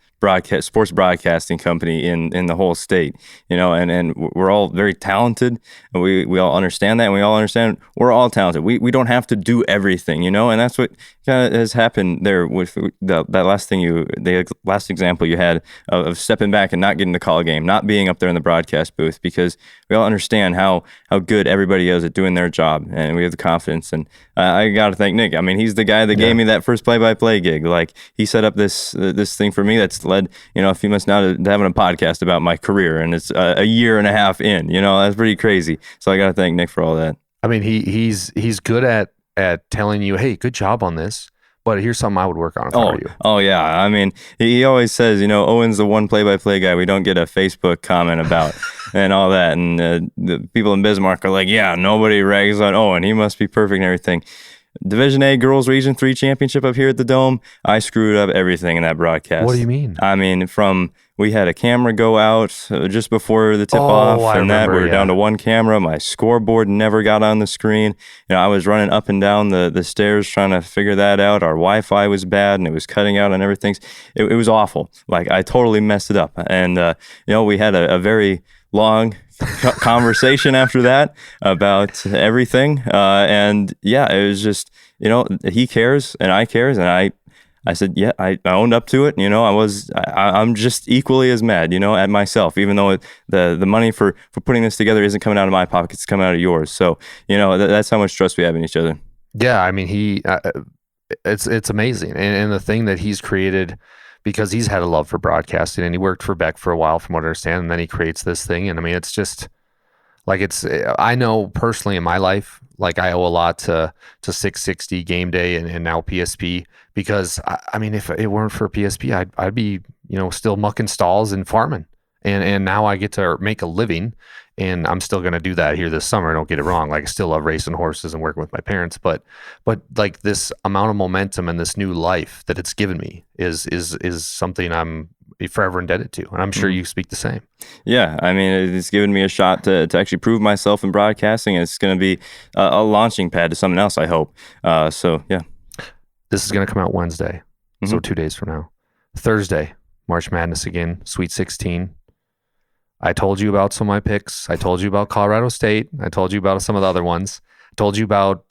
sports broadcasting company in the whole state, and we're all very talented, and we all understand that, and we all understand we're all talented. We don't have to do everything, and that's what kind of has happened there with that last example you had of stepping back and not getting to call a game, not being up there in the broadcast booth, because we all understand how good everybody is at doing their job, and we have the confidence. And I got to thank Nick. I mean, he's the guy that gave me that first play-by-play gig. Like, he set up this thing for me that's led, a few months now to having a podcast about my career, and it's a year and a half in. That's pretty crazy. So I got to thank Nick for all that. I mean, he's good at telling you, hey, good job on this, but here's something I would work on if I were you. Oh, yeah. I mean, he always says, Owen's the one play-by-play guy we don't get a Facebook comment about and all that. And the people in Bismarck are like, yeah, nobody rags on Owen. He must be perfect and everything. Division A Girls Region 3 Championship up here at the Dome, I screwed up everything in that broadcast. What do you mean? I mean, we had a camera go out just before the tip-off, we were down to one camera. My scoreboard never got on the screen. I was running up and down the stairs trying to figure that out. Our Wi-Fi was bad, and it was cutting out on everything. It was awful. Like, I totally messed it up. And, we had a very long conversation after that about everything. And, yeah, it was just, he cares, and I cares, and I said, yeah, I owned up to it. I'm just equally as mad, at myself, even though the money for putting this together isn't coming out of my pocket, it's coming out of yours. So, that's how much trust we have in each other. Yeah, I mean, it's amazing. And the thing that he's created, because he's had a love for broadcasting, and he worked for Beck for a while, from what I understand, and then he creates this thing. And I mean, it's just like, I know personally in my life, like, I owe a lot to 660 Game Day and now PSP, because I mean, if it weren't for PSP, I'd be, still mucking stalls and farming. And now I get to make a living, and I'm still going to do that here this summer. Don't get it wrong. Like, I still love racing horses and working with my parents, but like, this amount of momentum and this new life that it's given me is something I'm forever indebted to. And I'm sure you speak the same. Yeah. I mean, it's given me a shot to actually prove myself in broadcasting. And it's going to be a launching pad to something else, I hope. So yeah. This is going to come out Wednesday. So 2 days from now. Thursday, March Madness again, Sweet 16. I told you about some of my picks. I told you about Colorado State. I told you about some of the other ones. I told you about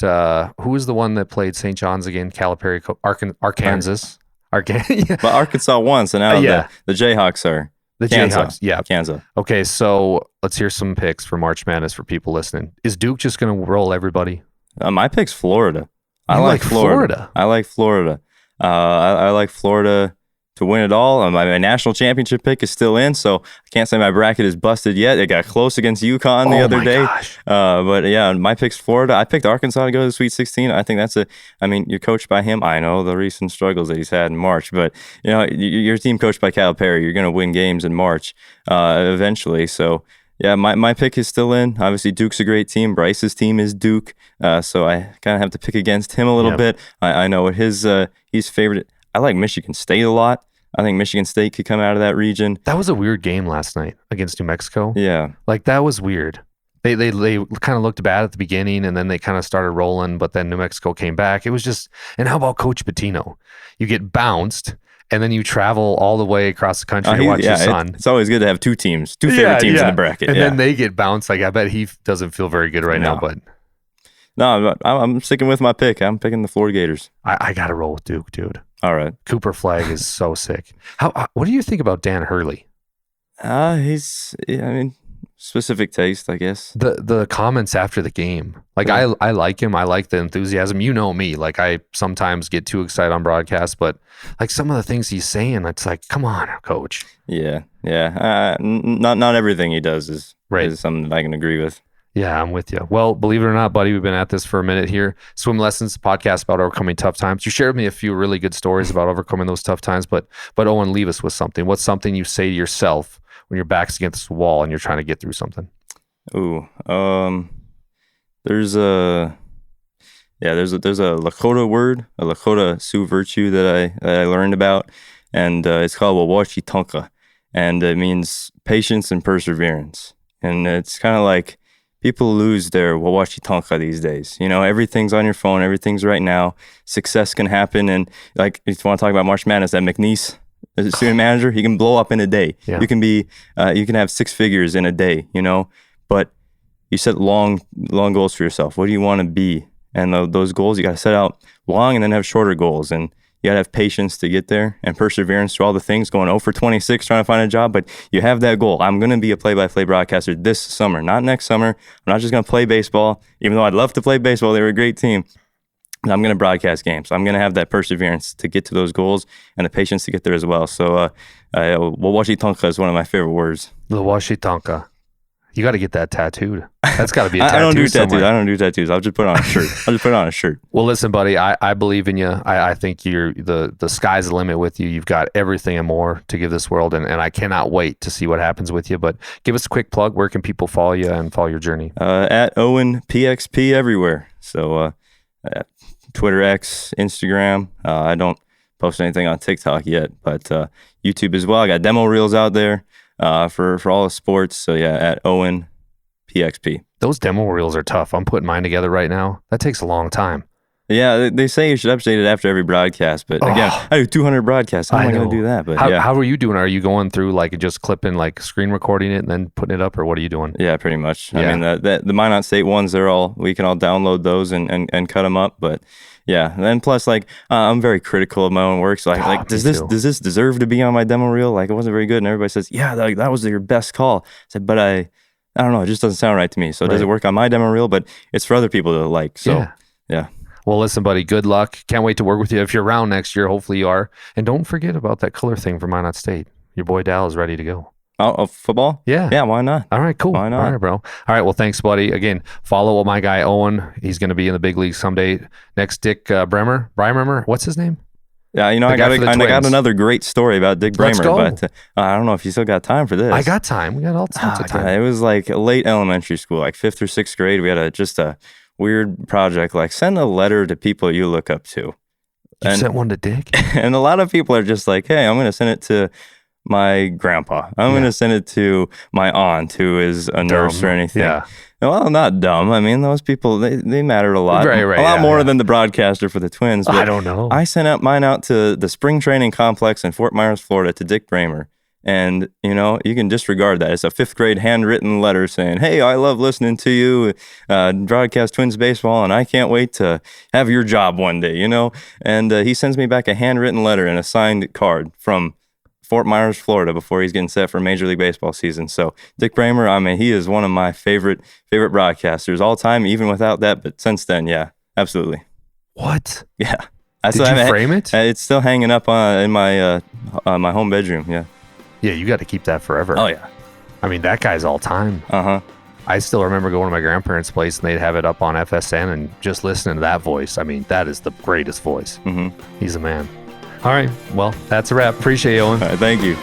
who was the one that played St. John's again? Calipari, Arkansas. But Arkansas won, so now the Jayhawks are. The Jayhawks, yeah. Kansas. Okay, so let's hear some picks for March Madness for people listening. Is Duke just going to roll everybody? My pick's Florida. I like Florida. I like Florida. I like Florida to win it all. My national championship pick is still in, so I can't say my bracket is busted yet. It got close against UConn the other day. But yeah, my pick's Florida. I picked Arkansas to go to the Sweet 16. I think you're coached by him. I know the recent struggles that he's had in March, but your team coached by Calipari. You're going to win games in March eventually. So yeah, my pick is still in. Obviously, Duke's a great team. Bryce's team is Duke, so I kind of have to pick against him a little bit. I know what he's favored. I like Michigan State a lot. I think Michigan State could come out of that region. That was a weird game last night against New Mexico. Yeah. Like, that was weird. They kind of looked bad at the beginning, and then they kind of started rolling, but then New Mexico came back. It was just, and how about Coach Pitino? You get bounced, and then you travel all the way across the country to watch your son. It's always good to have two favorite teams in the bracket. And then they get bounced. Like, I bet he doesn't feel very good right now, but... No, I'm sticking with my pick. I'm picking the Florida Gators. I got to roll with Duke, dude. All right. Cooper Flagg is so sick. What do you think about Dan Hurley? Specific taste, I guess. The comments after the game. Like, I like him. I like the enthusiasm. You know me. Like, I sometimes get too excited on broadcast, but like, some of the things he's saying, it's like, come on, coach. Yeah. Not everything he does is something that I can agree with. Yeah, I'm with you. Well, believe it or not, buddy, we've been at this for a minute here. Swim Lessons, podcast about overcoming tough times. You shared with me a few really good stories about overcoming those tough times, but Owen, leave us with something. What's something you say to yourself when your back's against the wall and you're trying to get through something? Ooh, there's a Yeah, there's a Lakota word, a Lakota Sioux virtue that I learned about, and it's called Wawashi Tonka, and it means patience and perseverance. And it's kind of like people lose their Wawashi Tonka these days. You know, everything's on your phone, everything's right now. Success can happen, and like if you want to talk about March Madness, that McNeese, as a student manager, he can blow up in a day. Yeah. You can have 6 figures in a day. You know, but you set long goals for yourself. What do you want to be? And those goals, you got to set out long and then have shorter goals. And you got to have patience to get there and perseverance through all the things, going 0 for 26 trying to find a job. But you have that goal. I'm going to be a play-by-play broadcaster this summer, not next summer. I'm not just going to play baseball, even though I'd love to play baseball. They were a great team. I'm going to broadcast games. I'm going to have that perseverance to get to those goals and the patience to get there as well. So Wawashi Tonka is one of my favorite words. Wawashi Tonka. You got to get that tattooed. That's got to be a tattoo. I don't do tattoos. somewhere. I don't do tattoos. I'll just put it on a shirt. Well, listen, buddy, I believe in you. I think you're the sky's the limit with you. You've got everything and more to give this world, and I cannot wait to see what happens with you. But give us a quick plug. Where can people follow you and follow your journey? At Owen PXP everywhere. So Twitter, X, Instagram. I don't post anything on TikTok yet, but YouTube as well. I got demo reels out there for all the sports. So yeah, at Owen PXP. Those demo reels are tough. I'm putting mine together right now. That takes a long time. Yeah, they say you should update it after every broadcast, but again, I do 200 broadcasts. How am I going to do that? But how are you doing? Are you going through like just clipping, like screen recording it and then putting it up, or what are you doing? Yeah, pretty much. Yeah. I mean, the Minot State ones, we can all download those and cut them up. But yeah, and then plus, like, I'm very critical of my own work. So does this deserve to be on my demo reel? Like, it wasn't very good, and everybody says, yeah, that was your best call. I said, but I don't know, it just doesn't sound right to me. So it doesn't work on my demo reel, but it's for other people to like. So yeah. Well, listen, buddy, good luck. Can't wait to work with you. If you're around next year, hopefully you are. And don't forget about that color thing for Minot State. Your boy Dal is ready to go. Oh, football? Yeah. Yeah, why not? All right, cool. Why not? All right, bro. All right, well, thanks, buddy. Again, follow my guy, Owen. He's going to be in the big league someday. Next, Dick Bremer. Brian Bremer, what's his name? Yeah, you know, I got another great story about Dick Bremer, but I don't know if you still got time for this. I got time. We got all sorts of time. It was like late elementary school, like 5th or 6th grade. We had just a weird project, like send a letter to people you look up to. You sent one to Dick? And a lot of people are just like, hey, I'm going to send it to my grandpa. I'm going to send it to my aunt who is a nurse or anything. Yeah. Well, not dumb. I mean, those people, they mattered a lot. Right, a lot more than the broadcaster for the Twins. But I don't know. I sent mine out to the spring training complex in Fort Myers, Florida, to Dick Bremer. And, you know, you can disregard that. It's a 5th grade handwritten letter saying, hey, I love listening to you, broadcast Twins baseball, and I can't wait to have your job one day, you know? And he sends me back a handwritten letter and a signed card from Fort Myers, Florida, before he's getting set for Major League Baseball season. So Dick Bremer, I mean, he is one of my favorite broadcasters all time, even without that. But since then, yeah, absolutely. What? Yeah. Did you frame it? It's still hanging up in my my home bedroom, yeah. Yeah, you got to keep that forever. Oh, yeah. I mean, that guy's all time. Uh-huh. I still remember going to my grandparents' place and they'd have it up on FSN and just listening to that voice. I mean, that is the greatest voice. Mm-hmm. He's a man. All right. Well, that's a wrap. Appreciate you, Owen. All right, thank you.